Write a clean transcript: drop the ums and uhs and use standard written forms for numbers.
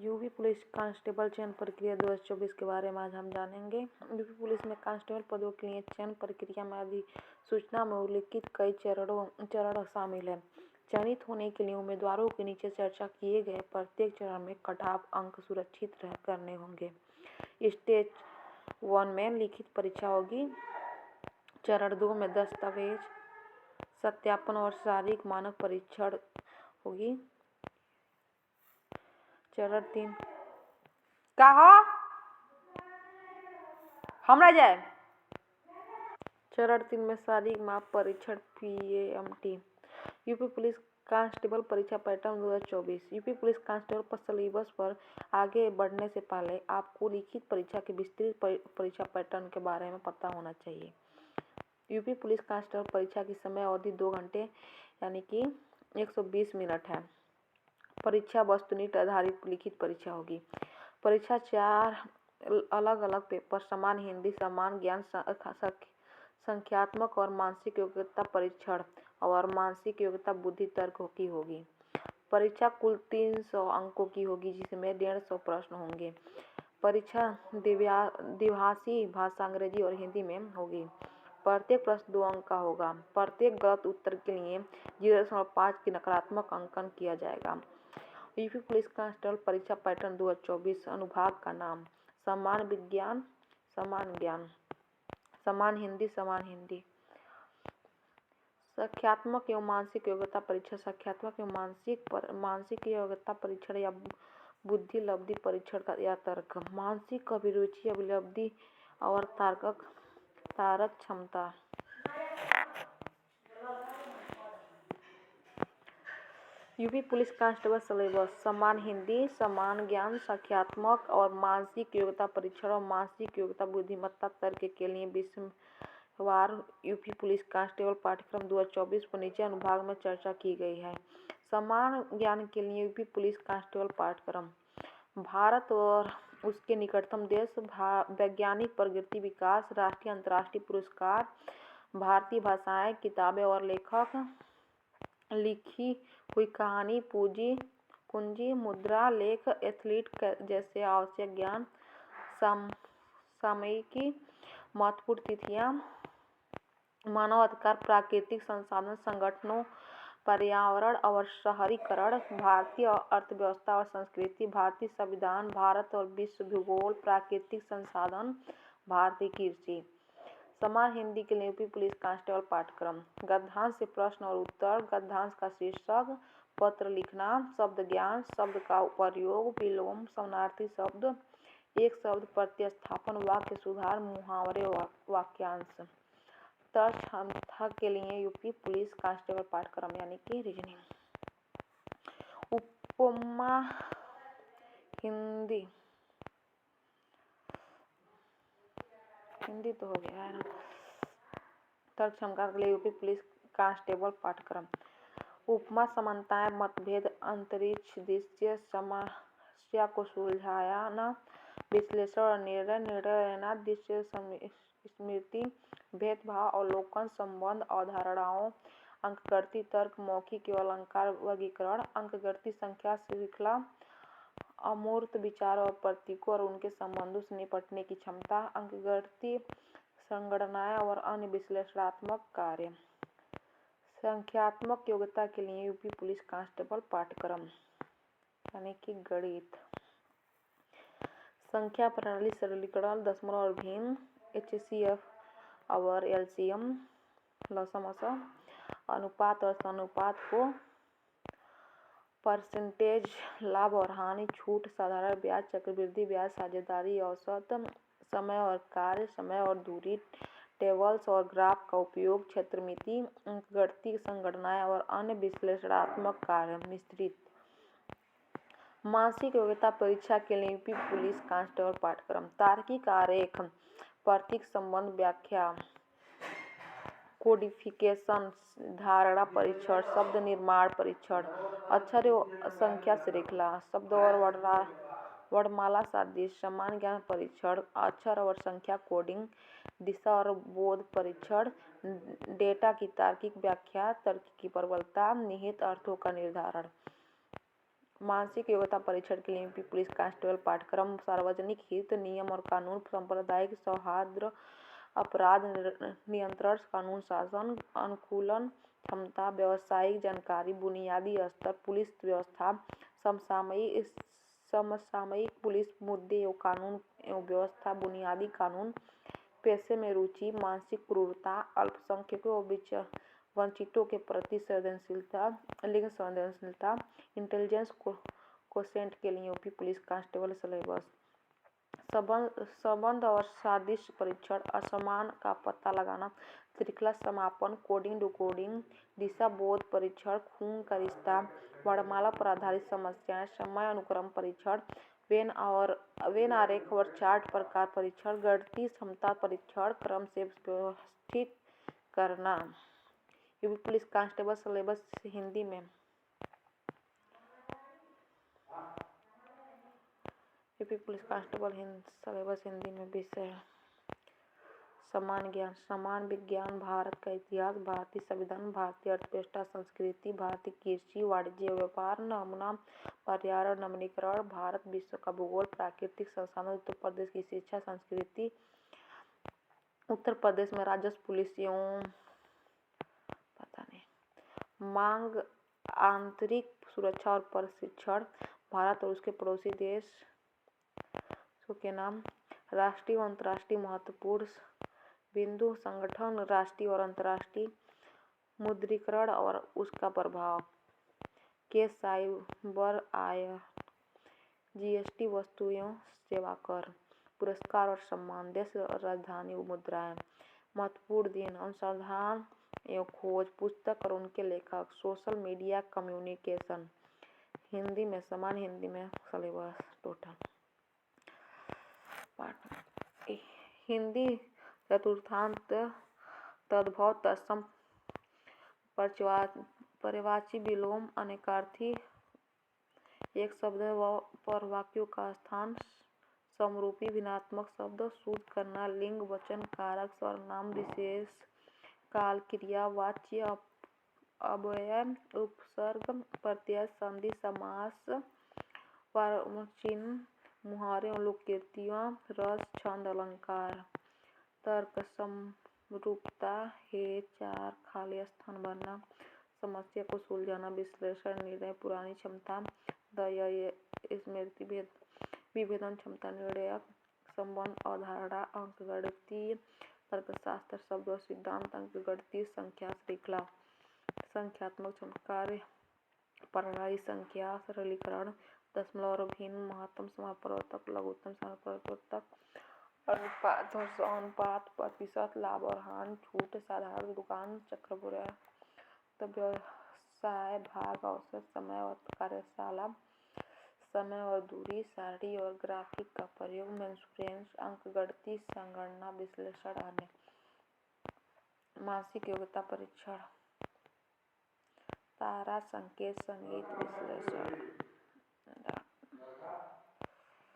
UP police constable चयन प्रक्रिया 2024 के बारे में आज हम जानेंगे। यूपी पुलिस में कांस्टेबल पदों के लिए चयन प्रक्रिया में अधिसूचना में उल्लिखित कई चरण शामिल हैं। चयनित होने के लिए उम्मीदवारों के नीचे चर्चा किए गए प्रत्येक चरण में कट-ऑफ अंक सुरक्षित करने होंगे। स्टेज 1 में लिखित परीक्षा होगी। चरण 2 में दस्तावेज सत्यापन और शारीरिक मानक परीक्षण होगी। चरण 3 कहा हमरा जाए। चरण 3 में शारीरिक माप परीक्षण PMT। यूपी पुलिस कांस्टेबल परीक्षा pattern 2024। UP police constable syllabus पर आगे बढ़ने से पहले आपको लिखित परीक्षा के विस्तृत परीक्षा पैटर्न के बारे में पता होना चाहिए। यूपी पुलिस कांस्टेबल परीक्षा की समय अवधि 2 घंटे यानी कि 120 मिनट है। परीक्षा वस्तुनिष्ठ आधारित लिखित परीक्षा होगी। परीक्षा 4 अलग अलग पेपर समान हिंदी, समान ज्ञान, संख्यात्मक और मानसिक योग्यता परीक्षण और मानसिक योग्यता बुद्धि तर्क की होगी। परीक्षा कुल 300 अंकों की होगी, जिसमें 150 प्रश्न होंगे। परीक्षा द्विभाषी भाषा अंग्रेजी और हिंदी में होगी। प्रत्येक प्रश्न 2 अंक का होगा। प्रत्येक गलत उत्तर के लिए 0.5 की नकारात्मक अंकन किया जाएगा। यूपी पुलिस कांस्टेबल परीक्षा पैटर्न 2024। अनुभाग का नाम समान विज्ञान, समान ज्ञान, समान हिंदी, समान हिंदी। संख्यात्मक एवं मानसिक योग्यता परीक्षण। संख्यात्मक एवं मानसिक योग्यता परीक्षण या बुद्धि लब्धि परीक्षण या तर्क। मानसिक अभिरुचि, अभिलब्धि और तारक क्षमता। यूपी पुलिस कांस्टेबल सिलेबस समान हिंदी, समान ज्ञान, संख्यात्मक और मानसिक योग्यता परीक्षण और मानसिक योग्यता बुद्धिमत्ता तर्क के लिए विषयवार यूपी पुलिस कांस्टेबल पाठ्यक्रम 2024 पर नीचे अनुभाग में चर्चा की गई है। समान ज्ञान के लिए यूपी पुलिस कांस्टेबल पाठ्यक्रम। भारत और उसके निकटतम देश, वैज्ञानिक प्रगति विकास, राष्ट्रीय अंतर्राष्ट्रीय पुरस्कार, भारतीय भाषाएं, किताबें और लेखक, लिखी हुई कहानी, पूंजी, मुद्रा, लेख, एथलीट जैसे आवश्यक ज्ञान, सामयिकी, महत्वपूर्ण तिथियां, मानव अधिकार, प्राकृतिक संसाधन संगठनों, पर्यावरण और शहरीकरण, भारतीय अर्थव्यवस्था और संस्कृति, भारतीय संविधान, भारत और विश्व भूगोल, प्राकृतिक संसाधन, भारतीय कृषि। समान हिंदी के लिए यूपी पुलिस कांस्टेबल पाठ्यक्रम। गद्यांश से प्रश्न और उत्तर। गद्यांश का शीर्षक पत्र लिखना, शब्द ज्ञान, शब्द का प्रयोग, विलोम, समानार्थी शब्द, एक शब्द प्रतिस्थापन, वाक्य सुधार, मुहावरे, वाक्यांश। तर्क क्षमता के लिए यूपी पुलिस कांस्टेबल पाठ्यक्रम यानी कि रीजनिंग। उपमा हिंदी तो हो गया है ना। तर्क क्षमता के लिए यूपी पुलिस कांस्टेबल पाठ्यक्रम। उपमा समानताएं, मतभेद, अंतरिक्ष दृश्य, समस्या को सुलझाना, विश्लेषण और निर्णय लेना, दृश्य स्मृति, भेदभाव, अवलोकन, संबंध, अवधारणाओं, अंकगणित तर्क, मौखिक एवं अलंकार वर्गीकरण, अंकगणित संख्या श्रृंखला, अमूर्त विचार और प्रतीकों और उनके संबंधों से निपटने की क्षमता, अंकगणित संगणनाएं और अन्य विश्लेषणात्मक कार्य। संख्यात्मक योग्यता के लिए यूपी पुलिस कांस्टेबल पाठ्यक्रम यानी कि गणित। संख्या प्रणाली, सरलीकरण, दशमलव और भिन्न, HCF और LCM, लसमसा, अनुपात और समानुपात को, परसेंटेज, लाभ और हानि, छूट, साधारण ब्याज, चक्रवृद्धि ब्याज, साझेदारी, औसत, समय और कार्य, समय और दूरी, टेबल्स और ग्राफ का उपयोग, क्षेत्रमिति, अंकगणित संगणनाएं और अन्य विश्लेषणात्मक कार्य। मिश्रित। मानसिक योग्यता परीक्षा के लिए यूपी पुलिस कांस्टेबल पाठ्यक्रम। तार्किक आरेख, प्रतीक संबंध व्याख्या, कोडिफिकेशन, धारणा परीक्षण, शब्द निर्माण परीक्षण, अक्षर एवं संख्या श्रृंखला, शब्द और वर्णमाला सादृश्य, समान ज्ञान परीक्षण, अक्षर और संख्या कोडिंग, दिशा और बोध परीक्षण, डेटा की तार्किक व्याख्या, तर्क की प्रबलता, निहित अर्थों का निर्धारण। मानसिक योग्यता परीक्षण के लिए यूपी पुलिस कांस्टेबल पाठ्यक्रम सार्वजनिक हित नियम और कानून, सांप्रदायिक सौहार्द, अपराध नियंत्रण, कानून शासन, अनुकूलन क्षमता, व्यावसायिक जानकारी, बुनियादी स्तर, पुलिस व्यवस्था, समसामयिक पुलिस मुद्दे एवं कानून एवं व्यवस्था, बुनियादी कानून, पेशे में रुचि, मानसिक क्रूरता, अल्पसंख्यकों और वंचितों के प्रति संवेदनशीलता, लिंग संवेदनशीलता, इंटेलिजेंस कोशेंट के लिए यूपी पुलिस कांस्टेबल सिलेबस, संबंध और सादृश्य परीक्षण, असमान का पता लगाना, श्रृंखला समापन, कोडिंग डिकोडिंग, दिशा बोध परीक्षण, खून का रिश्ता, वर्णमाला पर आधारित समस्याएं, समय अनुक्रम परीक्षण, वेन आरेख और चार्ट प्रकार परीक्षण, गणितीय क्षमता परीक्षण, क्रम से व्यवस्थित करना। UP police constable syllabus Hindi में UP police constable syllabus Hindi में विषय समान ज्ञान, समान विज्ञान, भारत का इतिहास, भारतीय संविधान, भारतीय अर्थव्यवस्था, संस्कृति, भारतीय कृषि, वाणिज्य व्यापार, नमूना, पर्यावरण, नवीनीकरण, भारत विश्व का भूगोल, प्राकृतिक संसाधन, उत्तर प्रदेश की शिक्षा संस्कृति, उत्तर प्रदेश में राजस्व पुलिस एवं मांग, आंतरिक सुरक्षा और प्रशिक्षण, भारत और उसके पड़ोसी देश के नाम, राष्ट्रीय और अंतर्राष्ट्रीय महत्वपूर्ण बिंदु, संगठन, राष्ट्रीय और अंतर्राष्ट्रीय मुद्रीकरण और उसका प्रभाव, के साइबर आय, जीएसटी, वस्तु एवं सेवा कर, पुरस्कार और सम्मान, देश राजधानी मुद्राएं, महत्वपूर्ण दिन, अनुसंधान एवं खोज, पुस्तक और उनके लेखक, सोशल मीडिया, कम्युनिकेशन, हिंदी में समान हिंदी में सिलेबस टोटल पाठ, हिंदी चतुर्थांत, तद्भव, तत्सम, पर्यायवाची, विलोम, अनेकार्थी, एक शब्द पर वाक्यों का स्थान, समरूपी, भिन्नात्मक शब्द, शुद्ध करना, लिंग, वचन, कारक, सर्वनाम, विशेष, काल, क्रिया, वाच्य, अव्यय, उपसर्ग, प्रत्यय, संधि, समास, चिन्ह, मुहावरे और लोककृतियाँ, रस, छंद, अलंकार, तर्क, समरूपता, हे, चार, खाली स्थान भरना, समस्या को सुलझाना, विश्लेषण, निर्णय, पुरानी क्षमता, दया, स्मृति, विभेदन क्षमता, निर्णय, संबंध, अवधारणा, अंकगणितीय, तर्कशास्त्र, शब्द और सिद्धांत, अंकगणितीय, संख्या, श्रृंखला, संख्यात्मक कार्य प्रणाली, संख्या, सरलीकरण, दशमलव और भिन्न, महत्तम समापवर्तक, लघुत्तम समापवर्तक, अनुपात, प्रतिशत, लाभ और हानि, छूट, साधारण, दुकान, चक्रवृद्धि, व्यवसाय, भाग, औसत, समय और कार्यशाला, समय और दूरी, सारणी और ग्राफिक का प्रयोग, मेंसुरेंस, अंकगणितीय, संगणना, विश्लेषण आदि, मानसिक योग्यता परीक्षण, तारा संकेत, संगीत विश्लेषण।